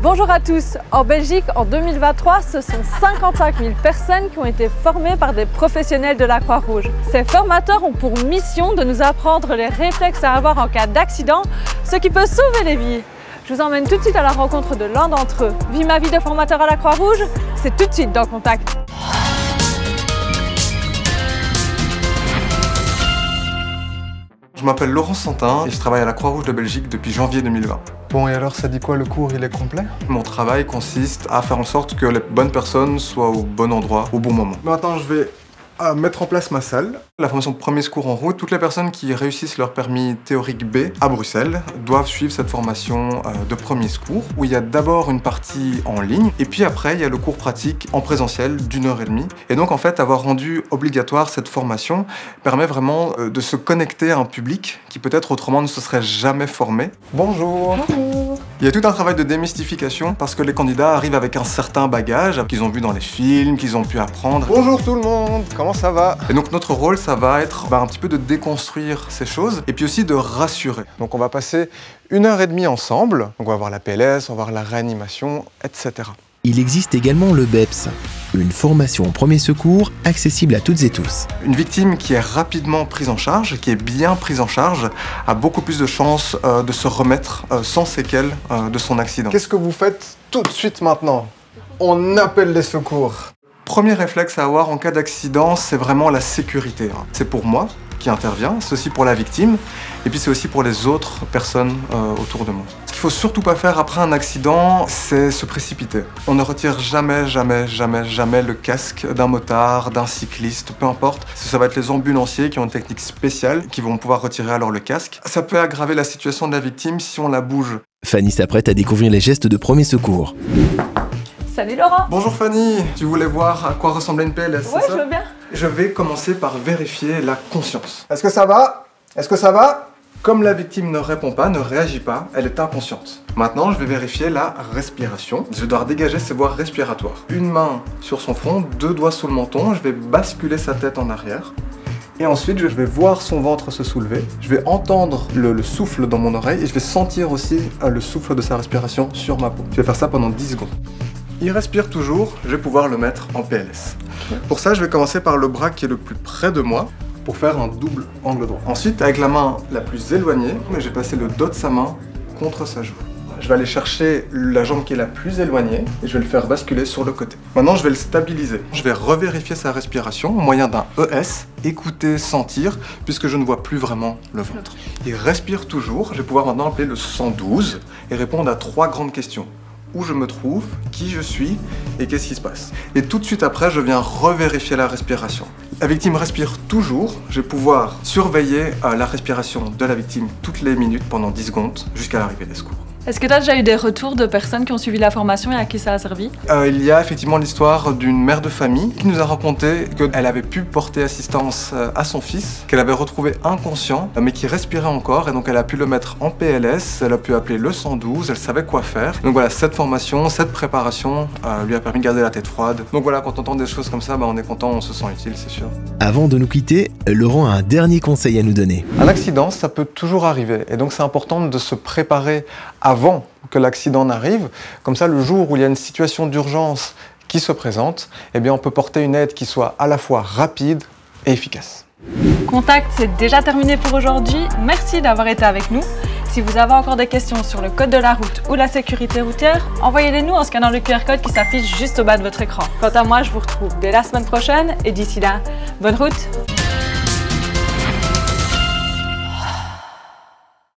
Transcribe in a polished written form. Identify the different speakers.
Speaker 1: Bonjour à tous. En Belgique, en 2023, ce sont 55 000 personnes qui ont été formées par des professionnels de la Croix-Rouge. Ces formateurs ont pour mission de nous apprendre les réflexes à avoir en cas d'accident, ce qui peut sauver les vies. Je vous emmène tout de suite à la rencontre de l'un d'entre eux. Vis ma vie de formateur à la Croix-Rouge, c'est tout de suite dans Contact.
Speaker 2: Je m'appelle Laurent Santin et je travaille à la Croix-Rouge de Belgique depuis janvier 2020.
Speaker 3: Bon, et alors ça dit quoi, le cours il est complet?
Speaker 2: Mon travail consiste à faire en sorte que les bonnes personnes soient au bon endroit, au bon moment.
Speaker 3: Maintenant, je vais mettre en place ma salle.
Speaker 2: La formation de premier secours en route, toutes les personnes qui réussissent leur permis théorique B à Bruxelles doivent suivre cette formation de premier secours où il y a d'abord une partie en ligne et puis après il y a le cours pratique en présentiel d'1h30. Et donc en fait avoir rendu obligatoire cette formation permet vraiment de se connecter à un public qui peut-être autrement ne se serait jamais formé.
Speaker 3: Bonjour.
Speaker 1: Bonjour.
Speaker 2: Il y a tout un travail de démystification parce que les candidats arrivent avec un certain bagage qu'ils ont vu dans les films, qu'ils ont pu apprendre.
Speaker 3: Bonjour tout le monde, comment ça va?
Speaker 2: Et donc notre rôle, ça va être un petit peu de déconstruire ces choses et puis aussi de rassurer.
Speaker 3: Donc on va passer 1h30 ensemble. Donc on va voir la PLS, on va voir la réanimation, etc.
Speaker 4: Il existe également le BEPS, une formation au premier secours accessible à toutes et tous.
Speaker 2: Une victime qui est rapidement prise en charge, qui est bien prise en charge, a beaucoup plus de chances de se remettre sans séquelles de son accident.
Speaker 3: Qu'est-ce que vous faites tout de suite maintenant? On appelle les secours.
Speaker 2: Premier réflexe à avoir en cas d'accident, c'est vraiment la sécurité. C'est pour moi qui intervient, c'est aussi pour la victime, et puis c'est aussi pour les autres personnes autour de moi. Ce qu'il faut surtout pas faire après un accident, c'est se précipiter. On ne retire jamais le casque d'un motard, d'un cycliste, peu importe. Ça va être les ambulanciers qui ont une technique spéciale, qui vont pouvoir retirer alors le casque. Ça peut aggraver la situation de la victime si on la bouge.
Speaker 4: Fanny s'apprête à découvrir les gestes de premier secours.
Speaker 1: Salut Laurent.
Speaker 2: Bonjour Fanny, tu voulais voir à quoi ressemblait une PLS,
Speaker 1: Ouais,
Speaker 2: c'est ça?
Speaker 1: je veux bien.
Speaker 2: Je vais commencer par vérifier la conscience.
Speaker 3: Est-ce que ça va? Est-ce que ça va?
Speaker 2: Comme la victime ne répond pas, ne réagit pas, elle est inconsciente. Maintenant, je vais vérifier la respiration. Je vais devoir dégager ses voies respiratoires. Une main sur son front, 2 doigts sous le menton, je vais basculer sa tête en arrière. Et ensuite, je vais voir son ventre se soulever. Je vais entendre le souffle dans mon oreille et je vais sentir aussi le souffle de sa respiration sur ma peau. Je vais faire ça pendant 10 secondes. Il respire toujours, je vais pouvoir le mettre en PLS. Pour ça, je vais commencer par le bras qui est le plus près de moi pour faire un double angle droit. Ensuite, avec la main la plus éloignée, je vais passer le dos de sa main contre sa joue. Je vais aller chercher la jambe qui est la plus éloignée et je vais le faire basculer sur le côté. Maintenant, je vais le stabiliser. Je vais revérifier sa respiration au moyen d'un ES, écouter, sentir, puisque je ne vois plus vraiment le ventre. Il respire toujours. Je vais pouvoir maintenant appeler le 112 et répondre à 3 grandes questions. Où je me trouve, qui je suis et qu'est-ce qui se passe. Et tout de suite après, je viens revérifier la respiration. La victime respire toujours. Je vais pouvoir surveiller la respiration de la victime toutes les minutes pendant 10 secondes jusqu'à l'arrivée des secours.
Speaker 1: Est-ce que tu as déjà eu des retours de personnes qui ont suivi la formation et à qui ça a servi?
Speaker 2: Il y a effectivement l'histoire d'une mère de famille qui nous a raconté qu'elle avait pu porter assistance à son fils, qu'elle avait retrouvé inconscient, mais qui respirait encore, et donc elle a pu le mettre en PLS, elle a pu appeler le 112, elle savait quoi faire. Donc voilà, cette formation, cette préparation lui a permis de garder la tête froide. Donc voilà, quand on entend des choses comme ça, on est content, on se sent utile, c'est sûr.
Speaker 4: Avant de nous quitter, Laurent a un dernier conseil à nous donner.
Speaker 3: Un accident, ça peut toujours arriver. Et donc c'est important de se préparer avant que l'accident n'arrive. Comme ça, le jour où il y a une situation d'urgence qui se présente, eh bien, on peut porter une aide qui soit à la fois rapide et efficace.
Speaker 1: Contact, c'est déjà terminé pour aujourd'hui. Merci d'avoir été avec nous. Si vous avez encore des questions sur le code de la route ou la sécurité routière, envoyez-les nous en scannant le QR code qui s'affiche juste au bas de votre écran. Quant à moi, je vous retrouve dès la semaine prochaine et d'ici là, bonne route!